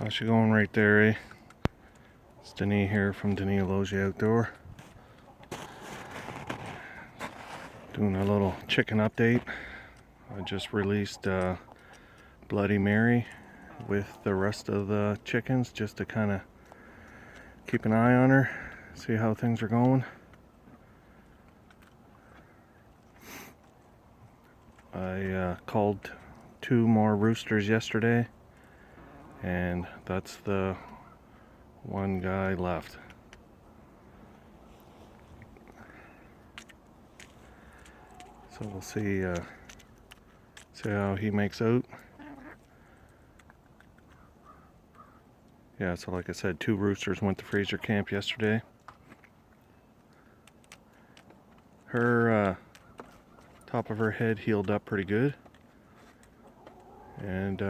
How's she going right there, eh? It's Denis here from Denis Logie Outdoor. Doing a little chicken update. I just released Bloody Mary with the rest of the chickens just to kind of keep an eye on her, see how things are going. I called 2 more roosters yesterday, and that's the one guy left. So we'll see how he makes out. Yeah, so like I said, 2 roosters went to freezer camp yesterday. Her top of her head healed up pretty good, and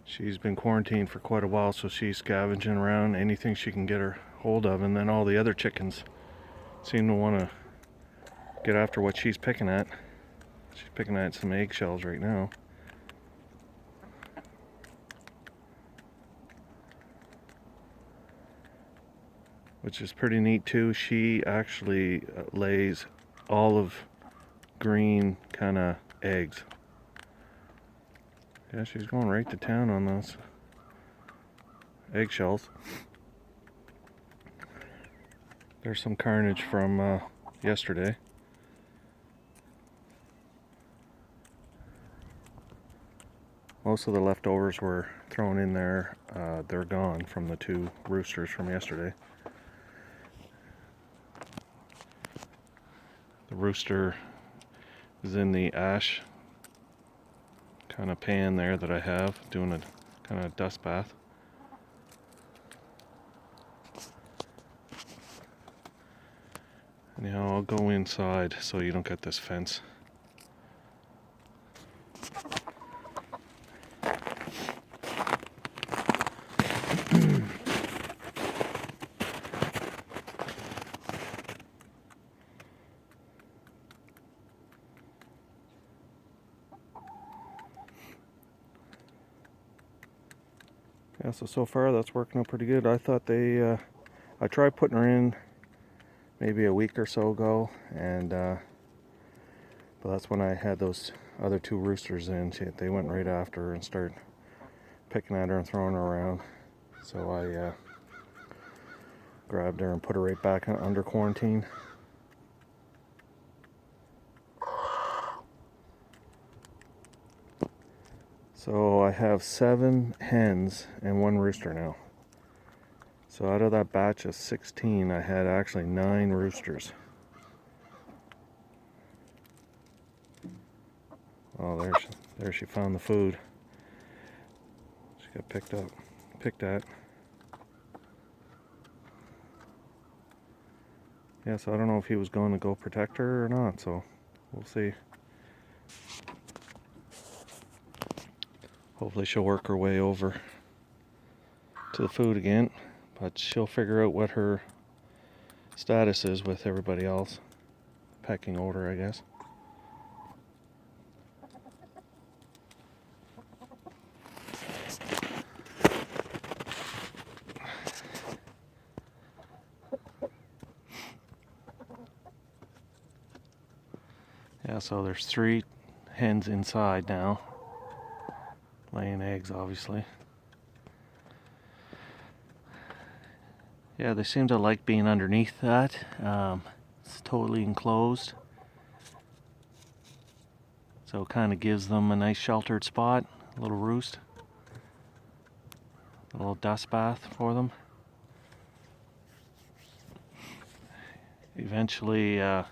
she's been quarantined for quite a while, so she's scavenging around anything she can get her hold of, and then all the other chickens seem to want to get after what she's picking at. She's picking at some eggshells right now. Which is pretty neat too. She actually lays olive green kind of eggs. Yeah, she's going right to town on those eggshells. There's some carnage from yesterday. Most of the leftovers were thrown in there. They're gone from the 2 roosters from yesterday. The rooster is in the ash kind of pan there that I have, doing a kind of dust bath. Anyhow, I'll go inside so you don't get this fence. Yeah, so far that's working out pretty good. I thought I tried putting her in maybe a week or so ago, and but that's when I had those other 2 roosters in. They went right after her and started picking at her and throwing her around. So I grabbed her and put her right back under quarantine. So I have 7 hens and 1 rooster now. So out of that batch of 16, I had actually 9 roosters. Oh, there she found the food. She got picked at. Yeah, so I don't know if he was going to go protect her or not, so we'll see. Hopefully she'll work her way over to the food again, but she'll figure out what her status is with everybody else. Pecking order, I guess. Yeah, so there's 3 hens inside now, laying eggs, obviously. Yeah, they seem to like being underneath that. It's totally enclosed, so it kind of gives them a nice sheltered spot, a little roost, a little dust bath for them. Eventually I'm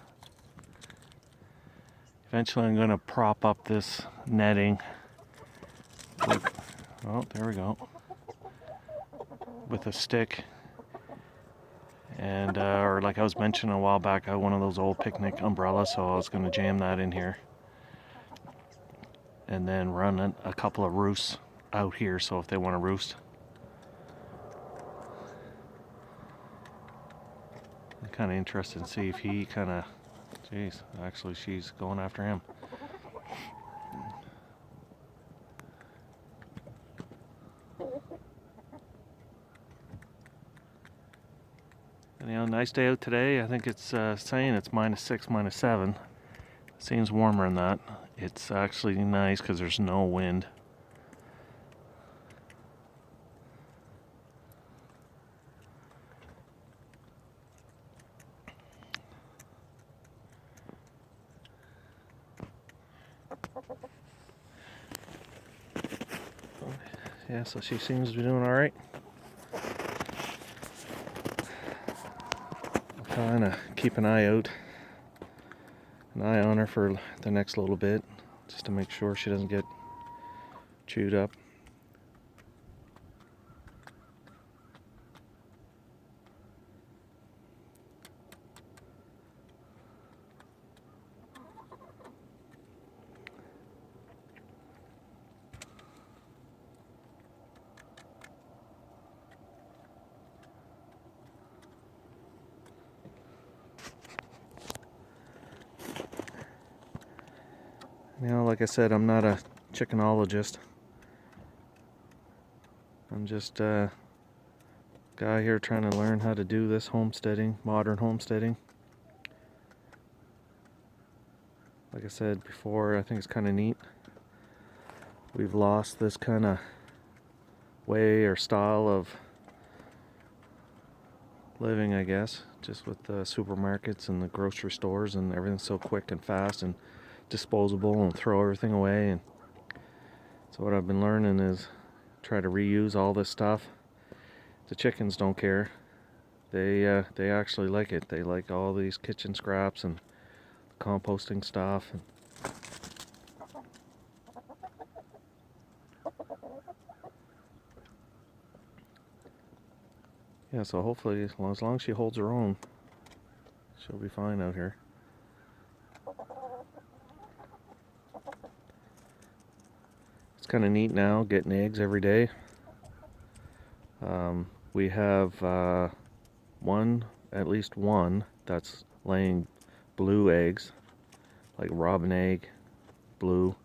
going to prop up this netting with, oh, there we go, with a stick. And or like I was mentioning a while back, I had one of those old picnic umbrellas, so I was going to jam that in here and then run a couple of roosts out here, so if they want to roost. I'm kind of interested to see if he kind of, geez, actually she's going after him. Anyhow, nice day out today. I think it's saying it's -6, -7. Seems warmer than that. It's actually nice because there's no wind. Yeah, so she seems to be doing all right. I'm trying to keep an eye on her for the next little bit, just to make sure she doesn't get chewed up. Like I said, I'm not a chickenologist. I'm just a guy here trying to learn how to do this homesteading, modern homesteading. Like I said before, I think it's kind of neat. We've lost this kind of way or style of living, I guess, just with the supermarkets and the grocery stores, and everything's so quick and fast and disposable, and throw everything away. And so what I've been learning is try to reuse all this stuff. The chickens don't care. They actually like it. They like all these kitchen scraps and composting stuff. And yeah, so hopefully, as long as she holds her own, she'll be fine out here. It's kind of neat now getting eggs every day. We have at least one that's laying blue eggs, like robin egg, blue,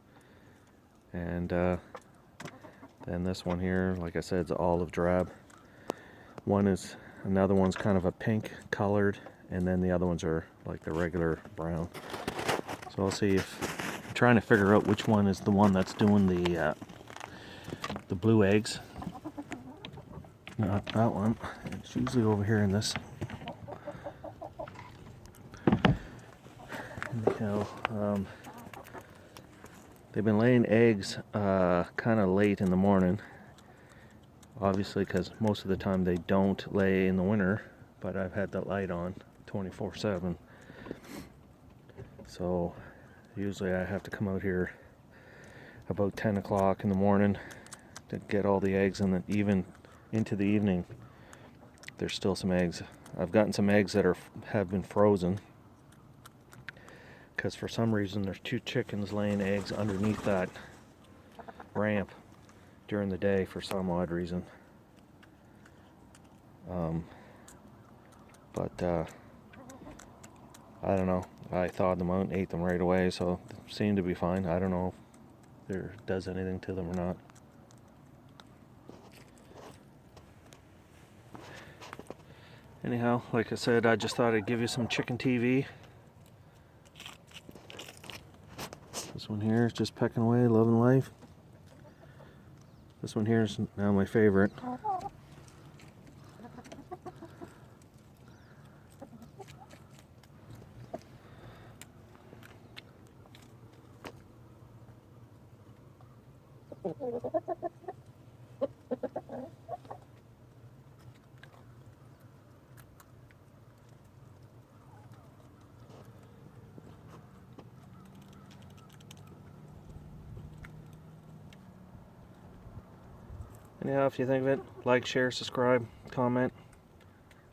and then this one here, like I said, is olive drab. Another one's kind of a pink colored, and then the other ones are like the regular brown. So I'll see if I'm trying to figure out which one is the one that's doing the blue eggs. Not that one. It's usually over here in this. Anyhow, they've been laying eggs kind of late in the morning. Obviously, because most of the time they don't lay in the winter, but I've had the light on 24/7. So usually I have to come out here about 10 o'clock in the morning to get all the eggs, and then even into the evening there's still some eggs. I've gotten some eggs that have been frozen because for some reason there's 2 chickens laying eggs underneath that ramp during the day for some odd reason. But I don't know. I thawed them out and ate them right away, so they seem to be fine. I don't know if there does anything to them or not. Anyhow, like I said, I just thought I'd give you some chicken TV. This one here is just pecking away, loving life. This one here is now my favorite. Anyhow, if you think of it, like, share, subscribe, comment,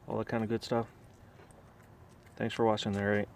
all that kind of good stuff. Thanks for watching there, right?